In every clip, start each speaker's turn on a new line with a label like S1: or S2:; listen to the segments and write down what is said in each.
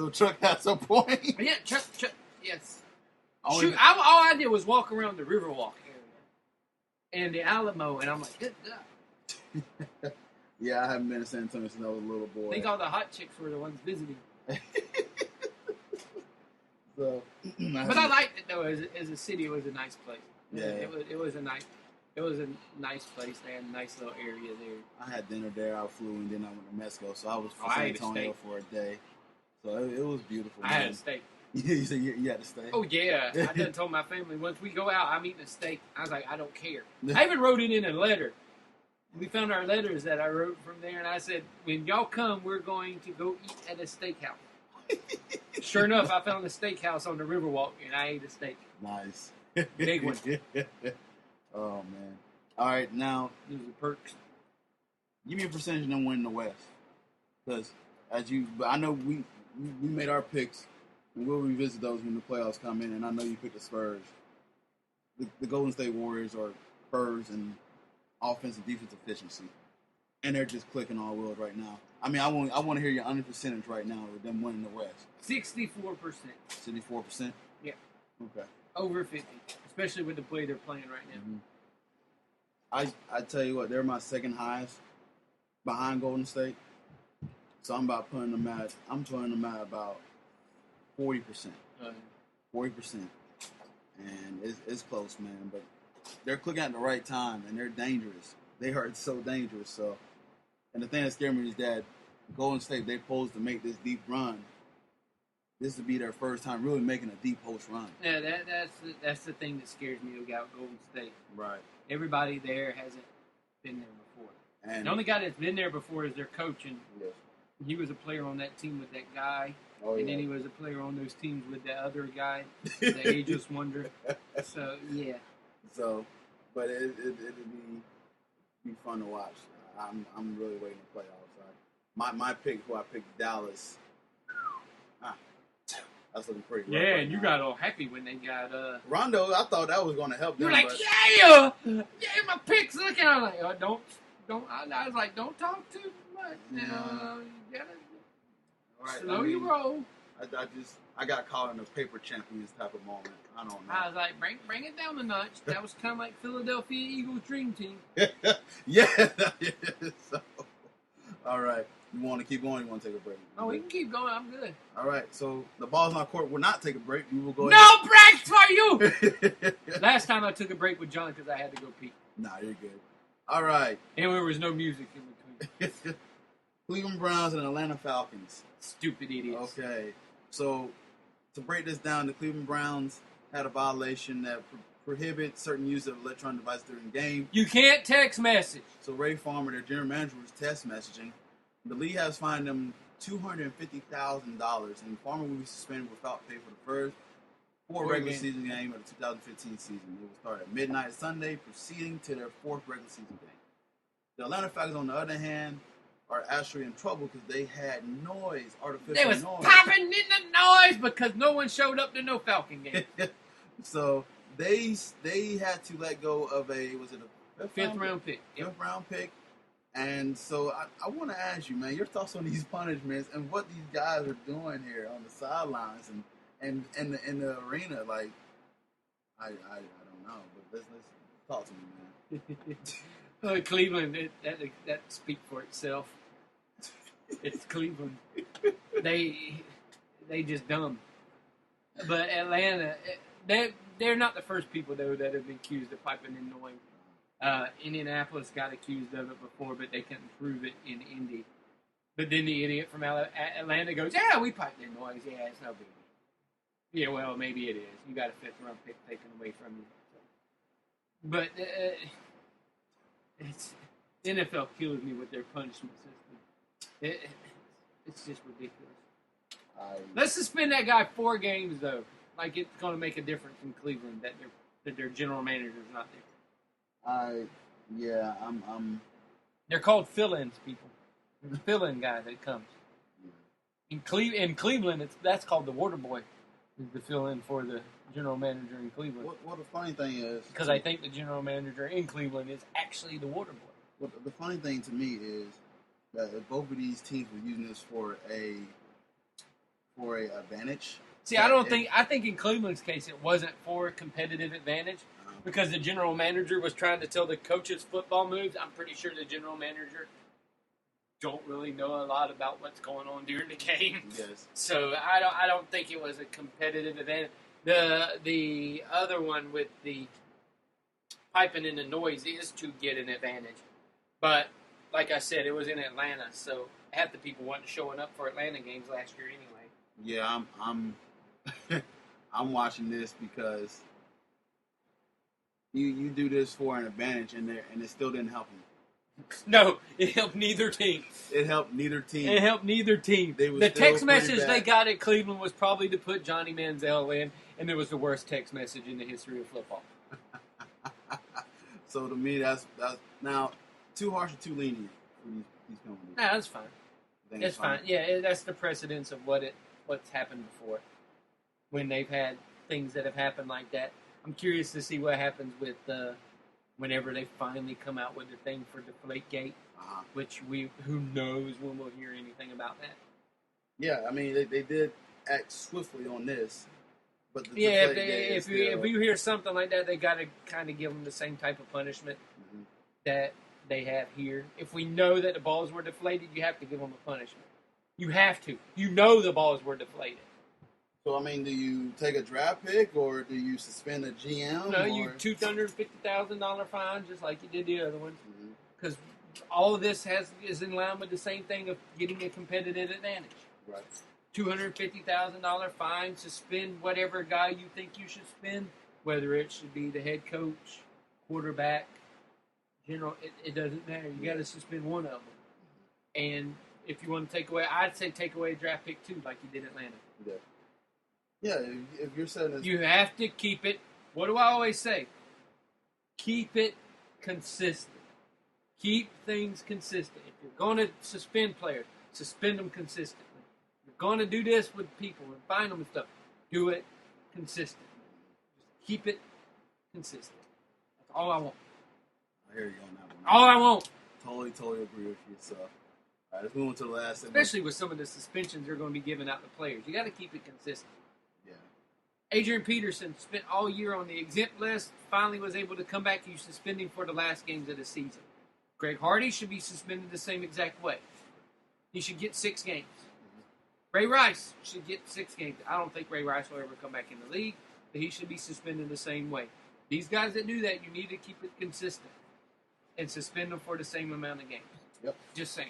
S1: So Chuck has a point.
S2: Yeah, Chuck, yes.
S1: All
S2: I did was walk around the Riverwalk area and the Alamo, and I'm like, good God.
S1: Yeah, I haven't been to San Antonio since I was a little boy.
S2: I think all the hot chicks were the ones visiting.
S1: So,
S2: but I liked it though. As a city, it was a nice place.
S1: Yeah,
S2: it was a nice place. They had a nice little area there.
S1: I had dinner there. I flew and then I went to Mexico, so I was in San Antonio for a day. So it was beautiful.
S2: I had a steak.
S1: You said you had to stay?
S2: Oh, yeah. I done told my family, once we go out, I'm eating a steak. I was like, I don't care. I even wrote it in a letter. We found our letters that I wrote from there, and I said, when y'all come, we're going to go eat at a steakhouse. Sure enough, I found a steakhouse on the Riverwalk, and I ate a steak.
S1: Nice.
S2: Big one.
S1: Oh, man. All right, now,
S2: These are perks.
S1: give me a percentage of them winning the West. Because, but I know we made our picks. And we'll revisit those when the playoffs come in, and I know you picked the Spurs. The Golden State Warriors are Spurs in offense and defensive efficiency, and they're just clicking all wheels right now. I mean, I want to hear your under percentage right now with them winning the West.
S2: 64%.
S1: 64%.
S2: Yeah.
S1: Okay.
S2: Over 50, especially with the play they're playing right now.
S1: Mm-hmm. I tell you what, they're my second highest behind Golden State, so I'm putting them at about 40%. 40%. And it's close, man. But they're clicking at the right time, and they're dangerous. They are so dangerous. So, and the thing that scared me is that Golden State, they're supposed to make this deep run. This would be their first time really making a deep post run.
S2: Yeah, that's the thing that scares me about Golden State.
S1: Right.
S2: Everybody there hasn't been there before. And the only guy that's been there before is their coach, and he was a player on that team with that guy.
S1: Oh,
S2: and then he was a player on those teams with that other guy, the Ageless Wonder. So, yeah.
S1: So, but it'd be fun to watch. I'm really waiting to playoffs. My pick, who I picked, Dallas. That's looking pretty rough.
S2: Yeah,
S1: right
S2: and you
S1: now.
S2: got all happy when they got
S1: Rondo. I thought that was going to help them.
S2: You were like,
S1: but
S2: my picks. Look at. I was like, don't. I was like, don't talk too much. You gotta slow your roll.
S1: I got caught in a paper champions type of moment. I don't know.
S2: I was like, bring it down a notch. That was kind of like Philadelphia Eagles dream team.
S1: Yeah, that is. So, all right. You want to keep going? You want to take a break?
S2: Oh, we can keep going. I'm good.
S1: All right. So the ball's not court. We'll not take a break. We will go.
S2: No breaks for you. Last time I took a break with John because I had to go pee.
S1: Nah, you're good. All right.
S2: And there was no music in between.
S1: Cleveland Browns and Atlanta Falcons.
S2: Stupid idiots.
S1: Okay. So to break this down, the Cleveland Browns had a violation that prohibits certain use of electronic devices during the game.
S2: You can't text message.
S1: So Ray Farmer, their general manager, was text messaging. The league has fined them $250,000, and Farmer will be suspended without pay for the first four regular season game of the 2015 season. It will start at midnight Sunday, proceeding to their fourth regular season game. The Atlanta Falcons, on the other hand, are actually in trouble because they had artificial noise.
S2: They was popping in the noise because no one showed up to no Falcon game.
S1: So they had to let go of a
S2: fifth round pick.
S1: Fifth round pick. And so I want to ask you, man, your thoughts on these punishments and what these guys are doing here on the sidelines and in the arena. Like, I don't know, but let's talk to me, man.
S2: Cleveland, that speak for itself. It's Cleveland. They just dumb. But Atlanta, they're not the first people though that have been accused of piping in noise. Indianapolis got accused of it before, but they couldn't prove it in Indy. But then the idiot from Atlanta goes, "Yeah, we piped in noise. Yeah, it's no big deal." Yeah, well, maybe it is. You got a fifth round pick taken away from you. But it's NFL kills me with their punishment system. It's just ridiculous. Let's suspend that guy 4 games though. Like it's going to make a difference in Cleveland that their general manager's not there.
S1: I'm.
S2: They're called fill-ins, people. There's a fill-in guy that comes. In Cleveland, that's called the water boy. Is the fill-in for the general manager in Cleveland.
S1: What the funny thing is,
S2: because I think the general manager in Cleveland is actually the water boy.
S1: Well, the funny thing to me is that if both of these teams were using this for for a advantage.
S2: See, I think in Cleveland's case it wasn't for a competitive advantage because the general manager was trying to tell the coaches football moves. I'm pretty sure the general manager don't really know a lot about what's going on during the game.
S1: Yes.
S2: So I don't think it was a competitive advantage. The other one with the piping in the noise is to get an advantage. But like I said, it was in Atlanta, so half the people weren't showing up for Atlanta games last year anyway.
S1: Yeah, I'm I'm watching this because you do this for an advantage, and it still didn't help them.
S2: No, it helped neither team.
S1: It helped neither team.
S2: The text message they got at Cleveland was probably to put Johnny Manziel in, and it was the worst text message in the history of football.
S1: So to me, that's now too harsh or too lenient for these penalties.
S2: No, that's fine. It's fine. Yeah, that's the precedence of what's happened before when they've had things that have happened like that. I'm curious to see what happens with whenever they finally come out with the thing for Deflategate, which who knows when we'll hear anything about that.
S1: Yeah, I mean they did act swiftly on this, but
S2: if you hear something like that, they got to kind of give them the same type of punishment that they have here. If we know that the balls were deflated, you have to give them a punishment. You have to. You know the balls were deflated.
S1: So, I mean, do you take a draft pick or do you suspend a GM?
S2: No, you $250,000 fine, just like you did the other ones. Because all of this is in line with the same thing of getting a competitive advantage.
S1: Right.
S2: $250,000 fine, suspend whatever guy you think you should spend, whether it should be the head coach, quarterback, general. It doesn't matter. You got to suspend one of them. And if you want to take away, I'd say take away a draft pick too, like you did Atlanta.
S1: Yeah. Yeah, if you're saying this,
S2: you have to keep it. What do I always say? Keep it consistent. Keep things consistent. If you're going to suspend players, suspend them consistently. If you're going to do this with people and find them and stuff, do it consistently. Just keep it consistent. That's all I want.
S1: I hear you on that one.
S2: All I want.
S1: Totally agree with you. So, all right, let's move on to the last segment.
S2: Especially with some of the suspensions they're going to be giving out to players. You got to keep it consistent. Adrian Peterson spent all year on the exempt list, finally was able to come back. You suspend him for the last games of the season. Greg Hardy should be suspended the same exact way. He should get 6 games. Ray Rice should get 6 games. I don't think Ray Rice will ever come back in the league, but he should be suspended the same way. These guys that do that, you need to keep it consistent and suspend them for the same amount of games.
S1: Yep.
S2: Just saying.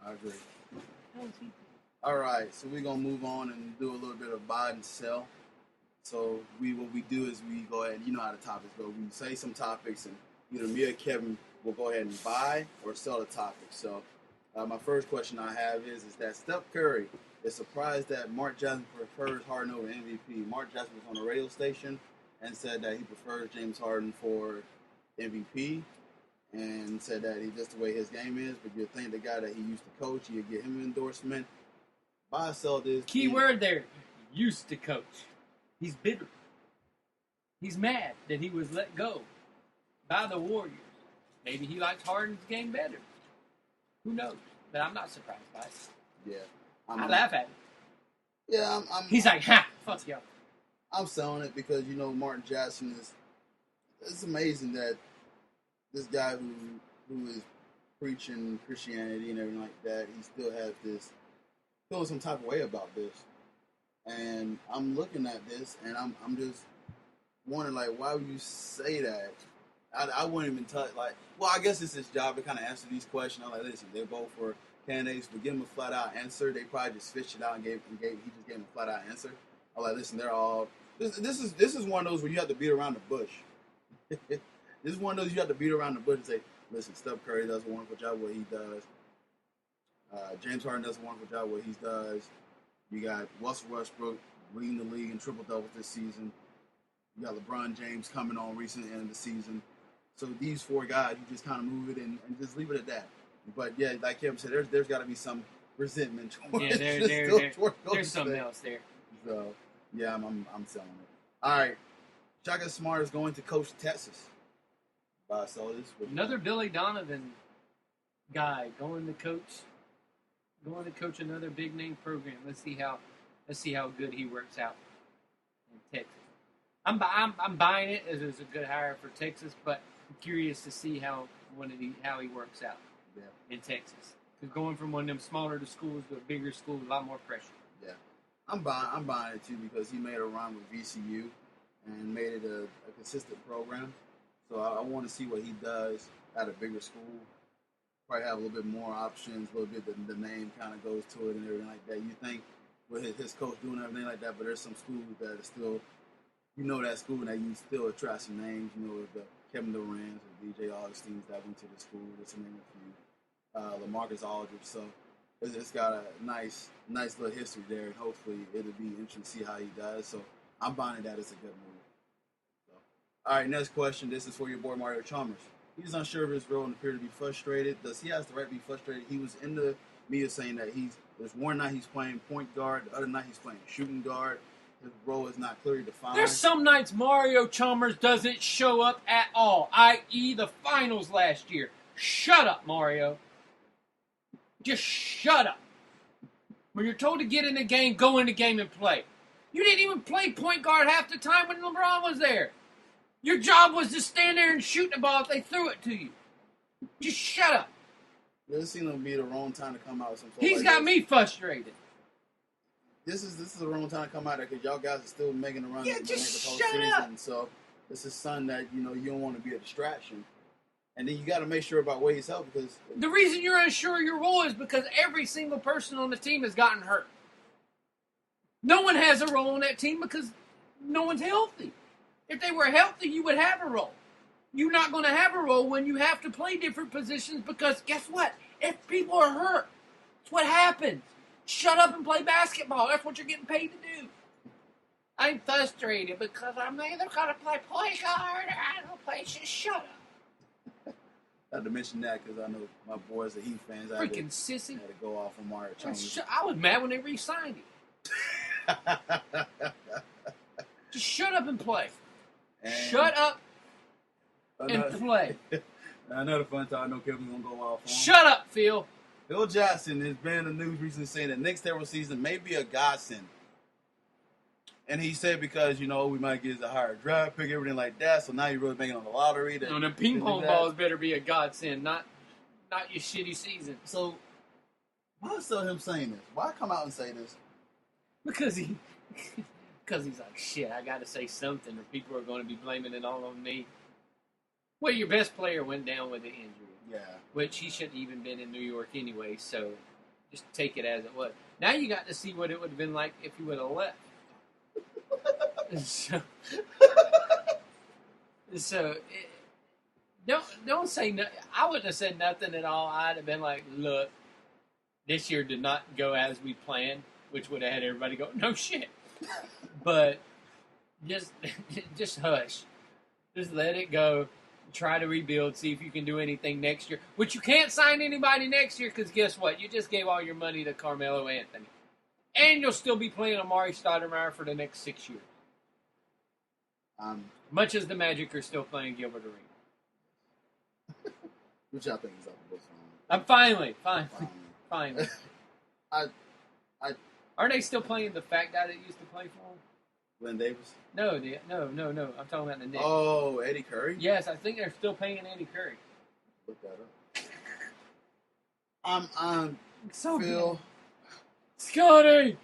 S1: I agree. All right, so we're going to move on and do a little bit of buy and sell. So what we do is we go ahead, you know how the topics go. We say some topics, and either me or Kevin will go ahead and buy or sell the topic. So my first question I have is that Steph Curry is surprised that Mark Jackson prefers Harden over MVP. Mark Jackson was on a radio station and said that he prefers James Harden for MVP and said that he's just the way his game is. But you'd think the guy that he used to coach, you'd get him an endorsement. Buy or sell this.
S2: Key word there, used to coach. He's bitter. He's mad that he was let go by the Warriors. Maybe he likes Harden's game better. Who knows? But I'm not surprised by it.
S1: Yeah.
S2: I laugh at it.
S1: Yeah,
S2: He's like, ha, fuck y'all.
S1: I'm selling it because, Martin Jackson it's amazing that this guy who is preaching Christianity and everything like that, he still has this, feeling some type of way about this. And I'm looking at this, and I'm just wondering, why would you say that? I wouldn't even touch, I guess it's his job to kind of answer these questions. I'm like, listen, they're both for candidates, but give him a flat-out answer. They probably just fished it out and he just gave him a flat-out answer. I'm like, listen, they're all, this is one of those where you have to beat around the bush. This is one of those you have to beat around the bush and say, listen, Steph Curry does a wonderful job what he does. James Harden does a wonderful job what he does. You got Russell Westbrook leading the league in triple-doubles this season. You got LeBron James coming on recent end of the season. So these 4 guys, you just kind of move it and just leave it at that. But, yeah, like Kevin said, there's got to be some resentment towards
S2: there's something else there.
S1: So, yeah, I'm selling it. All right. Shaka Smart is going to coach Texas. Buy sell this.
S2: Another Billy Donovan guy going to coach another big name program. Let's see how Let's see how good he works out in Texas. I'm buying it as it's a good hire for Texas, but I'm curious to see how he works out in Texas. Because going from one of them smaller schools to a bigger school, a lot more pressure.
S1: Yeah, I'm buying it too because he made a run with VCU and made it a consistent program. So I want to see what he does at a bigger school. Probably have a little bit more options, a little bit the name kind of goes to it and everything like that. You think with his coach doing everything like that, but there's some schools that are still, that school that you still attract some names. The Kevin Durant's or DJ Augustines that went to the school, just to name a few. LaMarcus Aldridge. So it's got a nice little history there, and hopefully it'll be interesting to see how he does. So I'm buying that it's a good move. So, all right, next question. This is for your boy Mario Chalmers. He's unsure of his role and appears to be frustrated. Does he have the right to be frustrated? He was in the media saying that there's one night he's playing point guard, the other night he's playing shooting guard. His role is not clearly defined.
S2: There's some nights Mario Chalmers doesn't show up at all, i.e. the finals last year. Shut up, Mario. Just shut up. When you're told to get in the game, go in the game and play. You didn't even play point guard half the time when LeBron was there. Your job was to stand there and shoot the ball if they threw it to you. Just shut up.
S1: This seems to be the wrong time to come out with some stuff.
S2: He's got me frustrated.
S1: This is the wrong time to come out there because y'all guys are still making a run.
S2: Yeah, just shut up.
S1: So this is something that you don't want to be a distraction. And then you got to make sure about Wade's health because
S2: the reason you're unsure of your role is because every single person on the team has gotten hurt. No one has a role on that team because no one's healthy. If they were healthy, you would have a role. You're not going to have a role when you have to play different positions because guess what? If people are hurt, that's what happens. Shut up and play basketball. That's what you're getting paid to do. I'm frustrated because I'm either going to play point guard or I don't play. Just shut up.
S1: I had to mention that because I know my boys are Heat fans.
S2: Freaking sissy.
S1: Had to go off on Mario Chalmers.
S2: I was mad when they re-signed him. Just shut up and play. Shut up and play.
S1: Another fun time. I know Kevin's going to go off on.
S2: Shut up, Phil.
S1: Phil Jackson has been in the news recently saying that next terrible season may be a godsend. And he said because, we might get a higher draft pick, everything like that. So now you're really making on the lottery.
S2: The ping pong balls better be a godsend, not your shitty season.
S1: So why is him saying this? Why come out and say this?
S2: Because he's like, shit, I got to say something or people are going to be blaming it all on me. Well, your best player went down with an injury.
S1: Yeah. Which
S2: he shouldn't even been in New York anyway, so just take it as it was. Now you got to see what it would have been like if he would have left. Don't say nothing. I wouldn't have said nothing at all. I'd have been like, look, this year did not go as we planned, which would have had everybody go, no shit. But just hush. Just let it go. Try to rebuild. See if you can do anything next year. Which you can't sign anybody next year because guess what? You just gave all your money to Carmelo Anthony. And you'll still be playing Amari Stoudemire for the next 6 years. Much as the Magic are still playing Gilbert Arenas.
S1: Which I think is up to this
S2: I'm finally. Aren't they still playing the fat guy that used to play for them?
S1: Glenn Davis?
S2: No. I'm talking about the Knicks.
S1: Oh, Eddie Curry?
S2: Yes, I think they're still paying Eddie Curry.
S1: Look that up. I'm
S2: so
S1: Phil.
S2: Good. Scotty!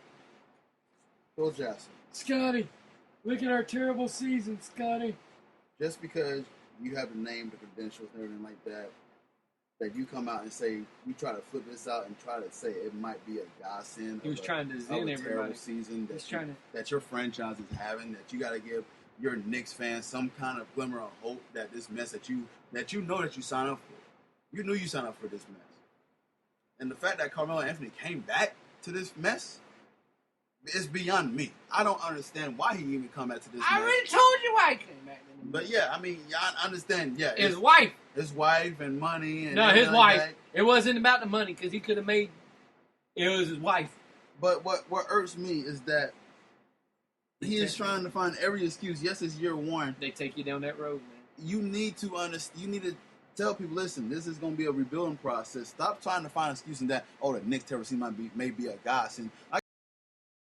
S1: Phil Jackson.
S2: Scotty, look at our terrible season, Scotty.
S1: Just because you have the name, the credentials, and everything like that you come out and say, you try to flip this out and try to say it might be a godsend.
S2: He was trying to zen everybody.
S1: Terrible season that your franchise is having, that you got to give your Knicks fans some kind of glimmer of hope that this mess that you signed up for. You knew you signed up for this mess. And the fact that Carmelo Anthony came back to this mess is beyond me. I don't understand why he even come back to this mess.
S2: I already told you why he came back.
S1: But yeah, I mean, I understand. Yeah,
S2: his wife and
S1: money. And
S2: no, his wife. Like it wasn't about the money because he could have made. It was his wife.
S1: But what irks me is that he is trying to find every excuse. Yes, it's year one.
S2: They take you down that road, man.
S1: You need to understand. You need to tell people, listen, this is going to be a rebuilding process. Stop trying to find excuses that the Knicks terrible season may be a godsend.